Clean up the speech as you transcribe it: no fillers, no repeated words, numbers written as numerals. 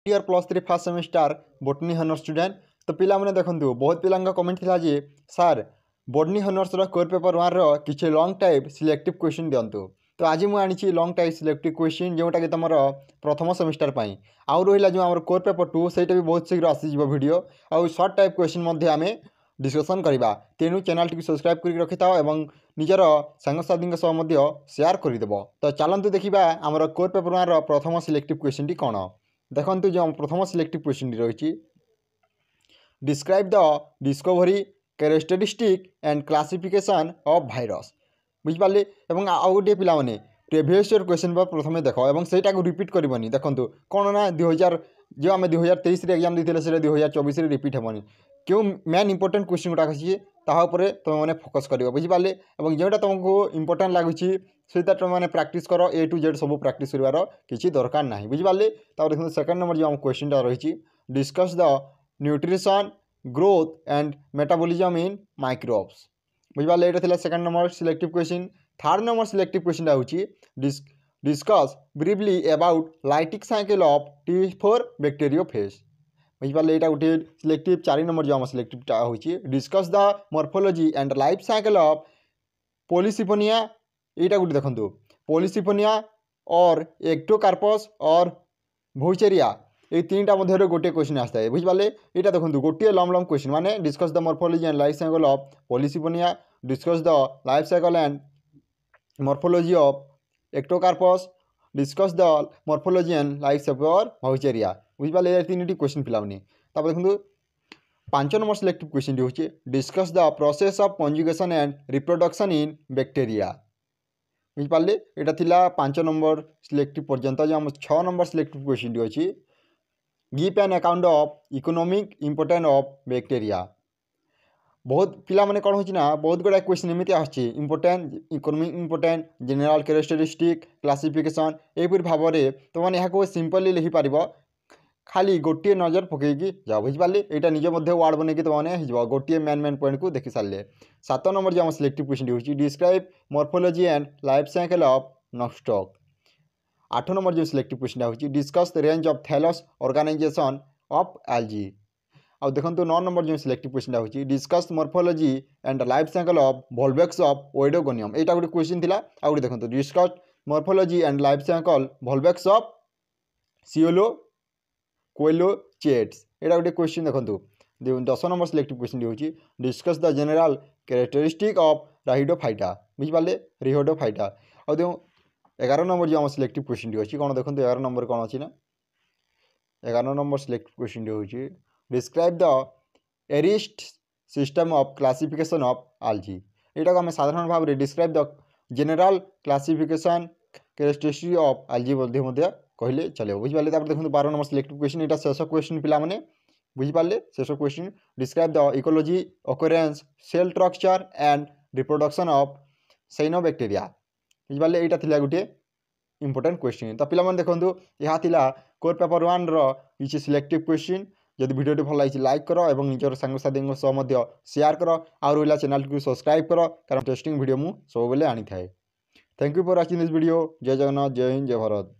Year +3 first semester botany honours student. तो पिला माने देखंतु बहुत पिलांका कमेंट थिला जे सर बोटनी हनर्स रो कोर पेपर 1 रो किछि लॉन्ग टाइप सिलेक्टिव क्वेश्चन दियंतु। तो आज मु आनिछि लॉन्ग टाइप सिलेक्टिव क्वेश्चन जोटा कि तमर प्रथम सेमिस्टर पई आउ रहिला जो हमर कोर पेपर 2 सेटा भी बहुत शीघ्र आसी जिवो वीडियो आउ शॉर्ट टाइप क्वेश्चन मध्ये आमे डिस्कशन करिबा। तेनु चैनल टी सब्सक्राइब करि रखिताओ एवं निजर सांगसाथी सह मध्ये शेयर करिदेबो। तो चलंतु देखिबा हमर कोर पेपर 1 रो प्रथम सिलेक्टिव क्वेश्चन टी कोन। देखंतु जो प्रथम सिलेक्टिव क्वेश्चन रही describe the discovery characteristic and classification of virus बुझिपारे। एवं आउ गोटे पिला माने प्रीवियस ईयर क्वेश्चन पर प्रथम देख और सेटा को रिपीट करबनी। देखंतु कोन ना 2000 जो आम 2023 एग्जाम देते से 2024 रिपीट हेबनी क्यों मेन इंपोर्टेंट क्वेश्चन गुटाक अच्छी तापर तुम मैंने फोकस कर बुझिपारे। और जोटा तुमको इंपोर्टेंट लगुच से तुम मैंने प्रैक्टिस कर A to Z सब प्रैक्टिस करार किसी दरकार ना बुझिपारे। देखो सेकंड नंबर जो आम क्वेश्चन रही discuss the nutrition growth and metabolism in microbes बुझिपारे। यहाँ था second number selective question. Third number selective question होची discuss briefly about lytic cycle of T4 bacteriophage बुझिपारे। यहाँ गोटे सिलेक्टिव 4 नंबर जो आम सिलेक्टिव होची discuss the morphology and life cycle of polysiphonia. यहाँ गोटे देखो पॉलीसिफोनिया और एक्टोकार्पस और भौचेरिया ये तीनटा मध्य गोटे क्वेश्चन आता है बुझिपारे। यहाँ देखो गोटे लम लम क्वेश्चन माने discuss the morphology and life cycle of polysiphonia discuss the life cycle and morphology of ectocarpus discuss the morphology and life cycle of vaucheria बुझिपारे। ये तीन क्वेश्चन पिला माने देखो 5 नंबर सिलेक्टिव क्वेश्चन होची discuss the process of conjugation and reproduction in bacteria बुझिपारे। यहाँ थिला 5 नंबर सिलेक्टिव पर्यंत जो आम 6 नंबर सिलेक्टिव क्वेश्चन अच्छी give an account of economic importance of bacteria. बहुत पिला माने कौन होची ना बहुत गुड़ा क्वेश्चन एमती आछी important economic important general characteristic classification एपरी भाव में तो मैंने यहाँ सिंपली लिखि पार खाली गोटे नजर पकईकी जाओ बुझिपारे। यहाँ निज वार्ड बनईकि तो गोटे मेन मेन पॉइंट को देखी सारे। 7 नंबर जो आम सिलेक्टिव क्वेश्चन होची describe morphology and life cycle of nostoc. 8 number जो सिलेक्टिव क्वेश्चन होची discuss the range of thallus organisation of algae. आउ देखो 9 नंबर जो सिलेक्टिव क्वेश्चन होची discuss morphology and life cycle of volvox of oedogonium. यहाँ गोटे question थिला। आउ गोटे देखो discuss morphology and life cycle volvox of सियोलो कोइलोचेट्स। यहाँ गोटे क्वेश्चन देखो 10 नंबर सिलेक्टिव क्वेश्चन होची discuss the general characteristic of rhodophyta बुझिपारे रिहोडोफाइटा। और देखो 11 नंबर जो आम सिलेक्टिव क्वेश्चन अच्छी कौन देखो 11 नंबर कौन अच्छी ना 11 नंबर सिलेक्टिव क्वेश्चन होची डिस्क्राइब द एरिस्ट system of classification of algae. यहाँ को आम साधारण भाव में describe the general classification characteristic of algae कहले चलो बुझिपारे। देखो 12 नंबर सिलेक्टिव क्वेश्चन यहाँ शेष क्वेश्चन पिला माने बुझिपारे शेष question describe the ecology occurrence cell structure and reproduction of cyanobacteria बुझिपारे। यहाँ थिला गोटे इंपोर्टेंट क्वेश्चन। तो पिला माने देखो यहाँ थिला कोर पेपर 1 रो किछि सिलेक्टिव क्वेश्चन। जदि वीडियो भल लगी लाइक करो और निजर सांगसाथी सह शेयर करो और रहा चैनल को सब्सक्राइब करो कारण टेस्टिंग वीडियो मु सब बेले आनी थाए। Thank you for watching this video. जय जगन्नाथ जय हिंद जय भारत।